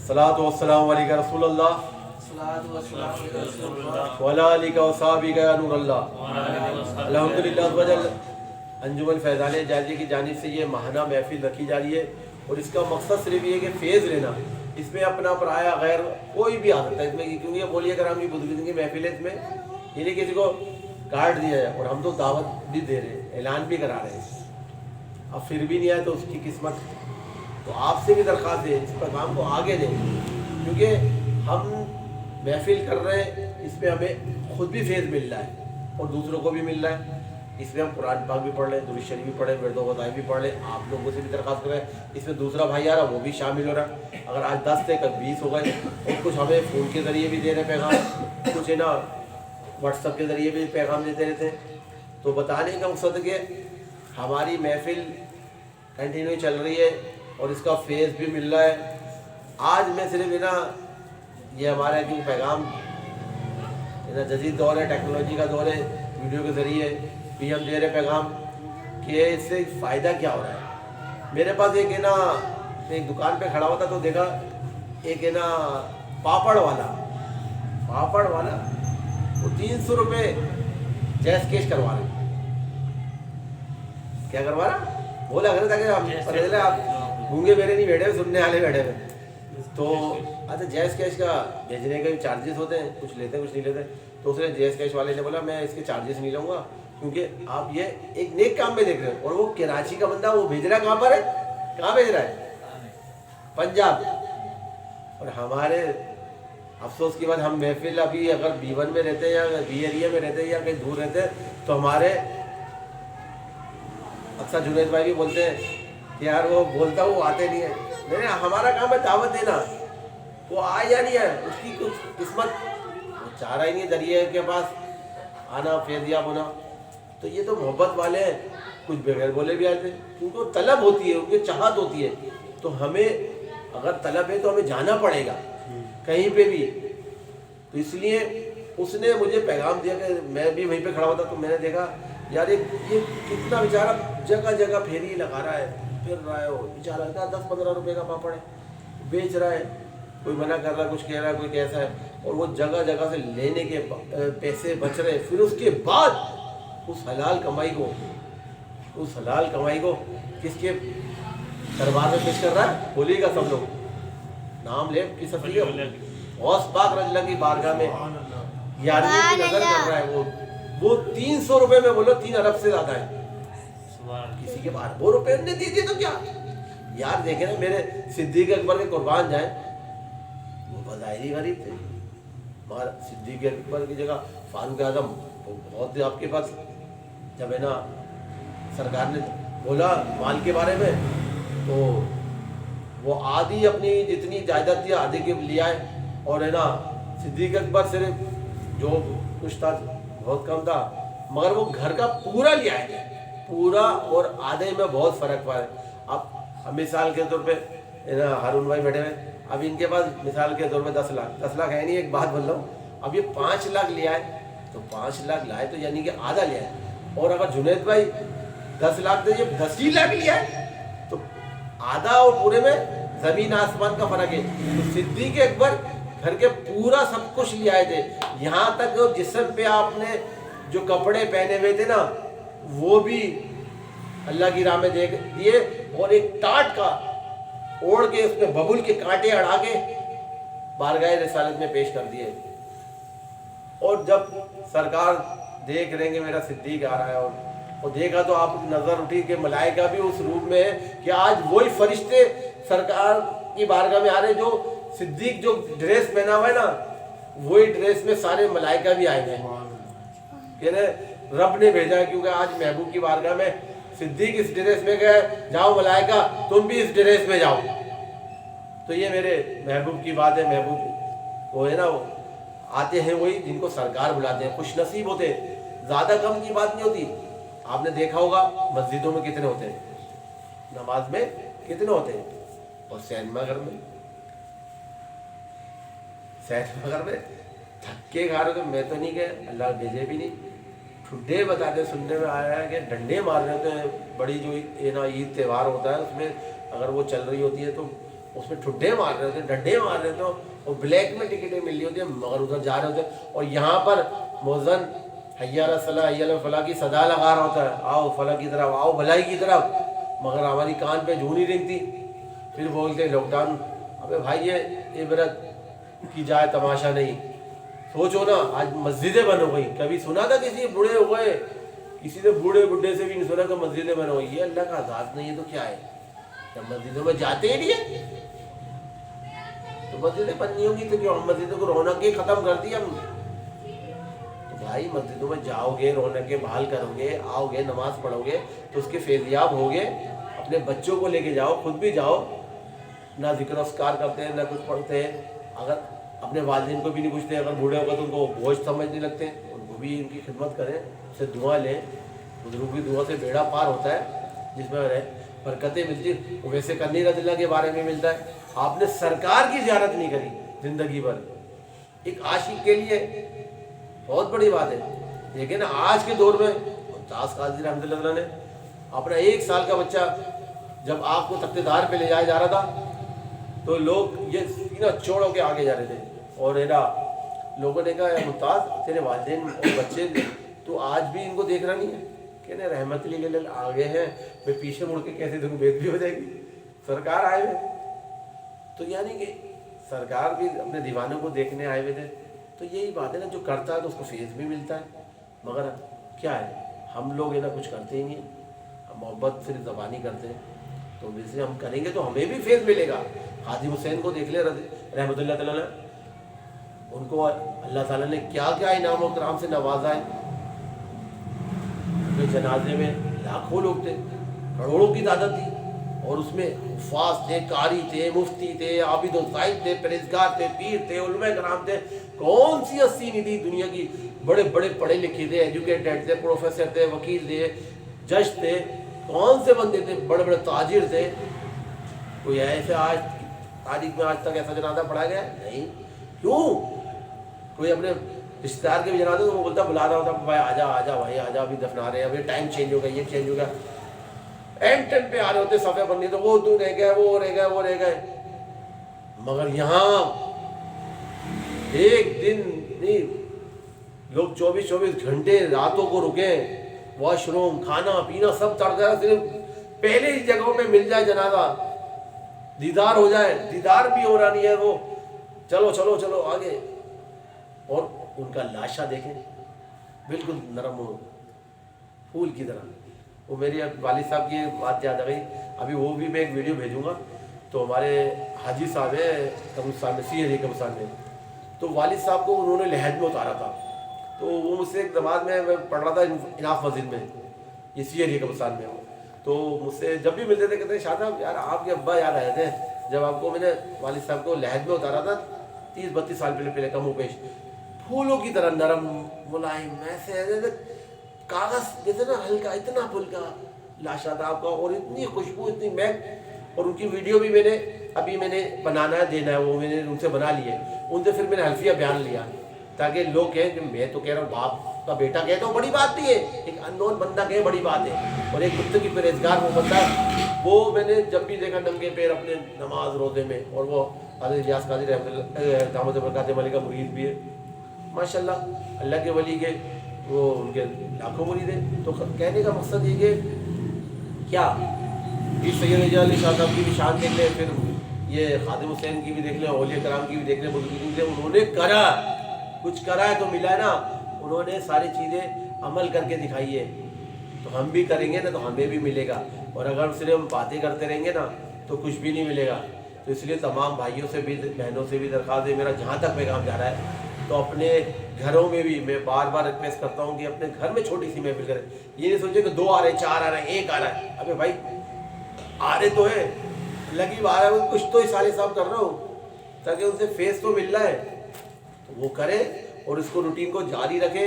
सलात व सलाम अलैका रसूल अल्लाह वला अलिका व साहबिका या नूर अल्लाह। अल्हम्दुलिल्लाह वजल अंजुमन फैज़ान जाजी की जानिब से ये माहाना महफिल रखी जा रही है और इसका मकसद सिर्फ ये कि फ़ेज़ लेना, इसमें अपना पराया गैर कोई भी आ सकता है इसमें, क्योंकि ये बोलिए अगर हम ये बुजुर्ग की महफिल है इसमें ये नहीं किसी को कार्ड दिया जाए और हम तो दावत भी दे रहे हैं, ऐलान भी करा रहे हैं, अब फिर भी नहीं आए तो उसकी किस्मत। तो आपसे भी दरख्वास्त है इस पैगाम को आगे दें, क्योंकि हम महफिल कर रहे हैं, इसमें हमें खुद भी फैज़ मिल रहा है और दूसरों को भी मिल रहा है। इसमें हम कुरान पाक भी पढ़ रहे हैं, दुरूद शरीफ भी पढ़ रहे हैं, विर्द व वज़ाइफ भी पढ़ रहे हैं, आप लोगों से भी दरख्वास्त कर रहे हैं। इसमें दूसरा भाई आ रहा वो भी शामिल हो रहा है। अगर आज 10 थे कल 20 हो गए और कुछ हमें फ़ोन के ज़रिए भी दे रहे पैगाम, कुछ है ना व्हाट्सअप के ज़रिए भी पैगाम देते रहते हैं। तो बताने का मकसद कि हमारी महफिल कंटिन्यू चल रही है और इसका फेस भी मिल रहा है। आज मैं सिर्फ है ना ये हमारा जो पैगाम है ना जदीद दौर है, टेक्नोलॉजी का दौर है, वीडियो के ज़रिए भी हम दे रहे पैगाम कि इससे फ़ायदा क्या हो रहा है। मेरे पास एक है ना एक दुकान पे खड़ा होता तो देखा एक है ना पापड़ वाला वो 300 रुपये जैस केश करवा रहे। क्या करवा रहा बोला अगर ताकि हम पहले आप गूंगे मेरे नहीं बैठे, सुनने वाले बैठे हुए। तो अच्छा जैस कैश का भेजने के भी चार्जेस होते हैं, कुछ लेते हैं कुछ नहीं लेते। तो उसने जैस कैश वाले ने बोला मैं इसके चार्जेस नहीं लूँगा, क्योंकि आप ये एक नेक काम में देख रहे हो। और वो कराची का बंदा वो भेज रहा है, कहाँ पर है, कहाँ भेज रहा है, पंजाब। और हमारे अफसोस की बात हम महफिल अभी अगर B1 में रहते हैं या B एरिया में रहते हैं या कहीं दूर रहते हैं तो हमारे अक्सर जुनैद भाई भी बोलते हैं कि यार वो बोलता वो आते नहीं है। मैंने हमारा काम है दावत देना, वो आए या नहीं है उसकी कुछ किस्मत, वो चाह रहा ही नहीं दरिया के पास आना फैज़याब होना। तो ये तो मोहब्बत वाले हैं, कुछ बगैर बोले भी आते हैं, उनको तलब होती है, उनकी चाहत होती है। तो हमें अगर तलब है तो हमें जाना पड़ेगा कहीं पे भी। तो इसलिए उसने मुझे पैगाम दिया कि मैं भी वहीं पे खड़ा होता तो मैंने देखा यार ये कितना बेचारा जगह जगह फेरी लगा रहा है, फिर रहा है, वो बेचारा 10-15 रुपए का पापड़ है बेच रहा है, कोई मना कर रहा है, कुछ कह रहा है, कोई कैसा है। और वो जगह जगह से लेने के पैसे बच रहे, फिर उसके बाद उस हलाल कमाई को किसके दरबार में पेश कर रहा है, बोलिएगा सब लोग, नाम ले किस गौस पाक रज़ियल्लाहु अन्हु की बारगाह में यारी की नजर कर रहा है। वो 300 रुपए में बोलो 3 अरब से ज्यादा है। किसी के बाहर वो रुपए ने दे दिए तो क्या यार। देखे ना मेरे सिद्दीक अकबर के कुर्बान जाए, वो बज़ाहिर गरीब थे, मगर सिद्दीक अकबर की जगह फारूक आज़म बहुत आपके पास। जब है ना सरकार ने बोला माल के बारे में तो वो आधी अपनी जितनी जायदाद थी आधे के लिया है। और है ना सिद्दीक अकबर सिर्फ जो कुछ था बहुत कम था, मगर वो घर का पूरा लिया है, पूरा और आधे में बहुत फ़र्क पड़ा है। अब मिसाल के तौर पे है ना हारून भाई बैठे हुए, अब इनके पास मिसाल के तौर पे 10 लाख है नहीं, एक बात बोल रहा हूँ, अब ये 5 लाख लिया है तो 5 लाख लाए तो यानी कि आधा लिया है। और अगर जुनैद भाई 10 लाख थे, ये 10 ही लाख लिया है तो आधा और पूरे में ज़मीन आसमान का फ़र्क है। तो सिद्दीक अकबर घर के पूरा सब कुछ ले आए थे, यहाँ तक जिस्म पे आपने जो कपड़े पहने हुए थे ना वो भी अल्लाह की राह में दे दिए, और एक टाट का ओढ़ के उसमें बबुल के कांटे अड़ा के बारगाह रिसालत में पेश कर दिए। और जब सरकार देख रहेंगे मेरा सिद्दीक आ रहा है और देखा तो आप नजर उठी कि मलाइका भी उस रूप में है कि आज वही फरिश्ते सरकार की बारगाह में आ रहे जो सिद्दीक जो ड्रेस पहना हुआ है ना वही ड्रेस में सारे मलाइका भी आए हैं। कह रहे रब ने भेजा है, क्योंकि आज महबूब की बारगाह में सिद्दीक इस ड्रेस में गए, जाओ मलाइका तुम भी इस ड्रेस में जाओ। तो ये मेरे महबूब की बात है। महबूब वो है ना वो आते हैं वही जिनको सरकार बुलाते हैं, खुश नसीब होते हैं, ज़्यादा कम की बात नहीं होती। आपने देखा होगा मस्जिदों में कितने होते हैं, नमाज में कितने होते हैं, और सिनेमा घर में धक्के खा रहे। तो मैं तो नहीं गया, अल्लाह भेजे भी नहीं। ठुड्डे बताते सुनने में आया है कि डंडे मार रहे होते हैं। बड़ी जो ये ना ईद त्यौहार होता है उसमें अगर वो चल रही होती है तो اس میں ٹھڈے مار رہے ہوتے ہیں, ڈنڈے مار رہے ہوتے ہیں, اور بلیک میں ٹکٹیں مل رہی ہوتی ہیں, مگر ادھر جا رہے ہوتے ہیں. اور یہاں پر مؤذن حی علی الصلاۃ حی علی الفلاح کی صدا لگا رہا ہوتا ہے, آؤ فلاح کی طرف, آؤ بھلائی کی طرف, مگر ہماری کان پہ جوں نہیں رنگتی. پھر بولتے ہیں لاک ڈاؤن. ابے بھائی یہ عبرت کی جائے تماشا نہیں. سوچو نا, آج مسجدیں بند ہو گئی. کبھی سنا تھا کسی بوڑھے ہو گئے, کسی نے بوڑھے بڈھے سے بھی نہیں سنا کہ مسجدیں بند ہو گئی. یہ اللہ کا عذاب نہیں ہے تو کیا ہے؟ جب مسجدوں میں جاتے ہی نہیں ہے تو مسجدیں بند نہیں ہوگی تو کیوں؟ ہم مسجدوں کو رونقیں ختم کر دی ہم. تو بھائی مسجدوں میں جاؤ گے, رونقیں بحال کرو گے, آؤ گے, نماز پڑھو گے تو اس کے فیضیاب ہوگے. اپنے بچوں کو لے کے جاؤ, خود بھی جاؤ. نہ ذکر اذکار کرتے ہیں, نہ کچھ پڑھتے ہیں. اگر اپنے والدین کو بھی نہیں پوچھتے, اگر بوڑھے ہوگا تو ان کو بوجھ سمجھنے لگتے ہیں, ان کو بھی ان کی خدمت کریں, اس سے دعا لیں. بزرگوں کی دعا سے بیڑا پار ہوتا ہے, جس میں برکتیں ملتی ہیں. ویسے کرنی رضی اللہ کے بارے میں ملتا ہے, آپ نے سرکار کی زیارت نہیں کری زندگی بھر. ایک عاشق کے لیے بہت بڑی بات ہے. لیکن آج کے دور میں ممتاز قاضی رحمۃ اللہ نے اپنا 1 سال کا بچہ جب آپ کو تختے دار پہ لے جایا جا رہا تھا تو لوگ یہ سینہ چھوڑ کے آگے جا رہے تھے, اور لوگوں نے کہا ممتاز تیرے والدین اور بچے تو آج بھی ان کو دیکھ رہا نہیں ہے؟ کہنے رحمت اللہ آگے ہیں, میں پیچھے مڑ کے کیسے تم بیت بھی ہو جائے گی, سرکار آئے ہوئے. تو یعنی کہ سرکار بھی اپنے دیوانوں کو دیکھنے آئے ہوئے تھے. تو یہی بات ہے نا, جو کرتا ہے تو اس کو فیض بھی ملتا ہے. مگر کیا ہے, ہم لوگ نا کچھ کرتے ہی نہیں, ہم محبت صرف زبانی کرتے ہیں. تو ویسے ہم کریں گے تو ہمیں بھی فیض ملے گا. حاجی حسین کو دیکھ لے رحمۃ اللہ تعالیٰ, ان کو اللہ تعالیٰ نے کیا کیا انعام و کرام سے نوازا ہے. ان کے جنازے میں لاکھوں لوگ تھے, کروڑوں کی تعداد تھی, اور اس میں حفاظ تھے, قاری تھے, مفتی تھے, عابد و زاہد تھے, پرہیزگار تھے, پیر تھے, علماء کرام تھے. کون سی ہستی نہیں تھی دنیا کی, بڑے بڑے پڑھے لکھے تھے, ایجوکیٹڈ تھے, پروفیسر تھے, وکیل تھے, جج تھے, کون سے بندے تھے, بڑے بڑے تاجر تھے. کوئی ایسے آج تاریخ میں آج تک ایسا جنازہ پڑھا گیا نہیں. کیوں؟ کوئی اپنے رشتے دار کے بھی جنازے تو وہ بولتا بلا رہا ہوتا, بھائی آجا آجا بھائی آجا, ابھی دفنا رہے ہیں, ابھی ٹائم چینج ہو گیا, یہ چینج ہو گیا. اینڈ ٹائم پہ آ رہے ہوتے صفحے بننی, تو وہ تو رہ گئے, وہ رہ گئے, وہ رہ گئے. مگر یہاں ایک دن نہیں, لوگ 24 گھنٹے راتوں کو رکیں, واش روم, کھانا پینا سب چڑھ گیا, صرف پہلے ہی جگہوں پہ مل جائے جنازہ, دیدار ہو جائے. دیدار بھی ہو رہا نہیں ہے, وہ چلو چلو چلو آگے. اور ان کا لاشا دیکھیں, بالکل نرم ہو پھول کی طرح. وہ میری والد صاحب کی بات یاد آ گئی, ابھی وہ بھی میں ایک ویڈیو بھیجوں گا. تو ہمارے حاجی صاحب ہیں قبرستان میں, سی ہے قبرستان میں, تو والد صاحب کو انہوں نے لحد میں اتارا تھا. تو وہ مجھ سے ایک نماز میں پڑھ رہا تھا اناف مسجد میں, یہ سی ہے قبرستان میں. تو مجھ سے جب بھی ملتے تھے کہتے ہیں شاہ صاحب یار آپ کے ابا یاد آئے تھے جب آپ کو میں نے والد صاحب کو لحد میں اتارا تھا 30-32 سال پہلے کم و بیش. پھولوں کی طرح نرم ملائم, ایسے کاغذ جیسے نا ہلکا, اتنا پھلکا لاشا تھا آپ کا, اور اتنی خوشبو, اتنی مہک. اور ان کی ویڈیو بھی میں نے بنانا ہے, دینا ہے, وہ میں نے ان سے بنا لی ہے. ان سے پھر میں نے حلفیہ بیان لیا تاکہ لوگ کہیں کہ میں تو کہہ رہا ہوں باپ کا بیٹا کہے تو بڑی بات نہیں ہے, ایک اننون بندہ کہے بڑی بات ہے, اور ایک کتے کی پرہیزگار وہ بندہ, وہ میں نے جب بھی دیکھا ننگے پیر اپنے نماز روزے میں. اور وہ حضرت الیاس قادری رحمۃ اللہ دامت برکاتہ علیہ کا مرید بھی ہے ماشاء اللہ, اللہ کے ولی کے وہ ان کے لاکھوں مرید ہیں. تو کہنے کا مقصد یہ کہ کیا سید علی شاہ صاحب کی بھی شان دیکھ لیں, پھر یہ خادم حسین کی بھی دیکھ لیں, اولیاء کرام کی بھی دیکھ لیں, بزرگوں کی. انہوں نے کرا, کچھ کرا ہے تو ملا ہے نا. انہوں نے ساری چیزیں عمل کر کے دکھائی ہے, تو ہم بھی کریں گے نا تو ہمیں بھی ملے گا. اور اگر صرف ہم باتیں کرتے رہیں گے نا تو کچھ بھی نہیں ملے گا. تو اس لیے تمام بھائیوں سے بھی بہنوں سے بھی درخواست ہے, میرا جہاں تک پیغام جا رہا ہے, تو اپنے گھروں میں بھی میں بار بار ریکویسٹ کرتا ہوں کہ اپنے گھر میں چھوٹی سی محفل کریں. یہ نہیں سوچے کہ 2 آ رہے ہیں, 4 آ رہے ہیں, 1 آ رہا ہے. ابے بھائی آ رہے تو ہے, لگی بات ہے, کچھ تو اشارے صاحب کر رہا ہوں تاکہ ان سے فیس تو مل رہا ہے, تو وہ کرے اور اس کو روٹین کو جاری رکھے,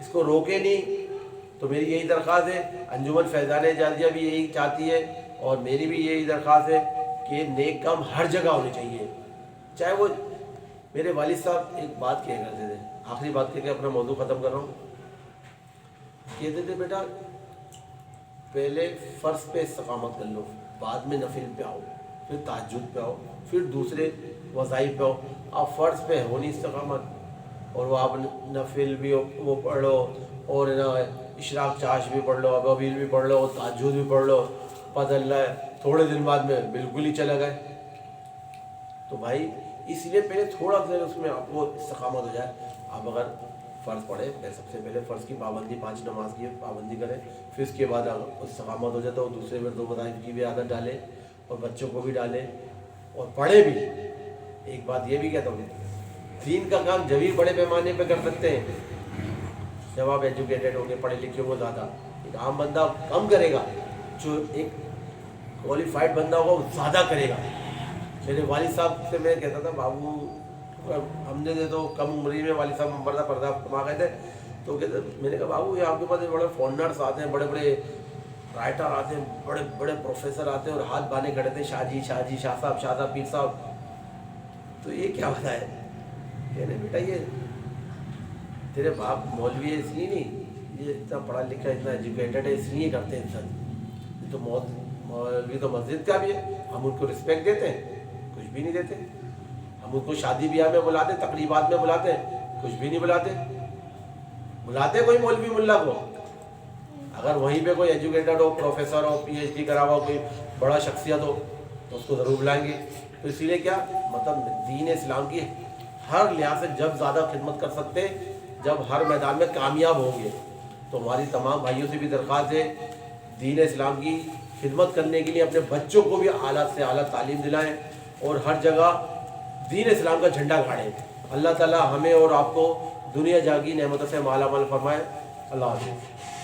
اس کو روکے نہیں. تو میری یہی درخواست ہے, انجمن فیضان اعجازیہ بھی یہی چاہتی ہے, اور میری بھی یہی درخواست ہے کہ نیک کام ہر جگہ ہونے چاہیے. چاہے وہ میرے والد صاحب ایک بات کہہ کرتے تھے, آخری بات کہہ کے اپنا موضوع ختم کر رہا ہوں. کہتے تھے بیٹا پہلے فرض پہ استقامت کر لو, بعد میں نفل پہ آؤ. फिर तहज्जुद पे आओ, फिर दूसरे वज़ाइफ पे आओ। आप फ़र्ज़ पे हो नहीं इस्तिक़ामत, और वो आप नफिल भी वो पढ़ लो, और ना इशराक चाश भी पढ़ लो, अबाबील भी पढ़ लो, तहज्जुद भी पढ़ लो, पता चला थोड़े दिन बाद में बिल्कुल ही चले गए। तो भाई इसलिए पहले थोड़ा देर उसमें आपको इस्तिक़ामत हो जाए। आप अगर फ़र्ज़ पढ़े, सबसे पहले फ़र्ज़ की पाबंदी, 5 नमाज की पाबंदी करें, फिर उसके बाद अगर इस्तिक़ामत हो जाए तो दूसरे में 2 वज़ाइफ की भी आदत डालें, और बच्चों को भी डालें, और पढ़े भी। एक बात ये भी कहता हूँ, दीन का काम जब ही बड़े पैमाने पे कर सकते हैं जब आप एजुकेटेड होंगे, पढ़े लिखे हो ज़्यादा। एक आम बंदा कम करेगा, जो एक क्वालिफाइड बंदा होगा वो ज़्यादा करेगा। मेरे वालिद साहब से मैं कहता था, बाबू हमने तो कम उम्र में वालिद साहब पर्दा पर्दा कमा गए थे, तो कहते, मैंने कहा बाबू ये आपके पास बड़े फॉरनर्स आते हैं, बड़े बड़े राइटर आते हैं, बड़े बड़े प्रोफेसर आते हैं, और हाथ बाने खड़े थे, शाह जी शाह साहब पीर साहब, तो ये क्या बताए? कहने बेटा ये तेरे बाप मौलवी है इसलिए नहीं, ये इतना पढ़ा लिखा इतना एजुकेटेड है इसलिए करते हैं इंसान। ये तो मौलवी तो मस्जिद का भी है, हम उनको रिस्पेक्ट देते हैं? कुछ भी नहीं देते। हम उनको शादी ब्याह में बुलाते, तकरीबात में बुलाते हैं? कुछ भी नहीं बुलाते। बुलाते कोई मौलवी मुल्ला को? अगर वहीं पे कोई एजुकेटेड हो, प्रोफेसर हो, PhD करा हुआ कोई बड़ा शख्सियत हो, तो उसको ज़रूर बुलाएंगे। तो इसीलिए क्या मतलब, दीन इस्लाम की हर लिहाज से जब ज़्यादा खिदमत कर सकते हैं, जब हर मैदान में कामयाब होंगे। तो हमारी तमाम भाइयों से भी दरख्वास्त है, दीन इस्लाम की खिदमत करने के लिए अपने बच्चों को भी आला से आला तालीम दिलाएं, और हर जगह दीन इस्लाम का झंडा गाड़ें। अल्लाह ताला हमें और आपको दुनिया जागी नेमतों से माला माल फरमाए। अल्लाह हाफ़िज़।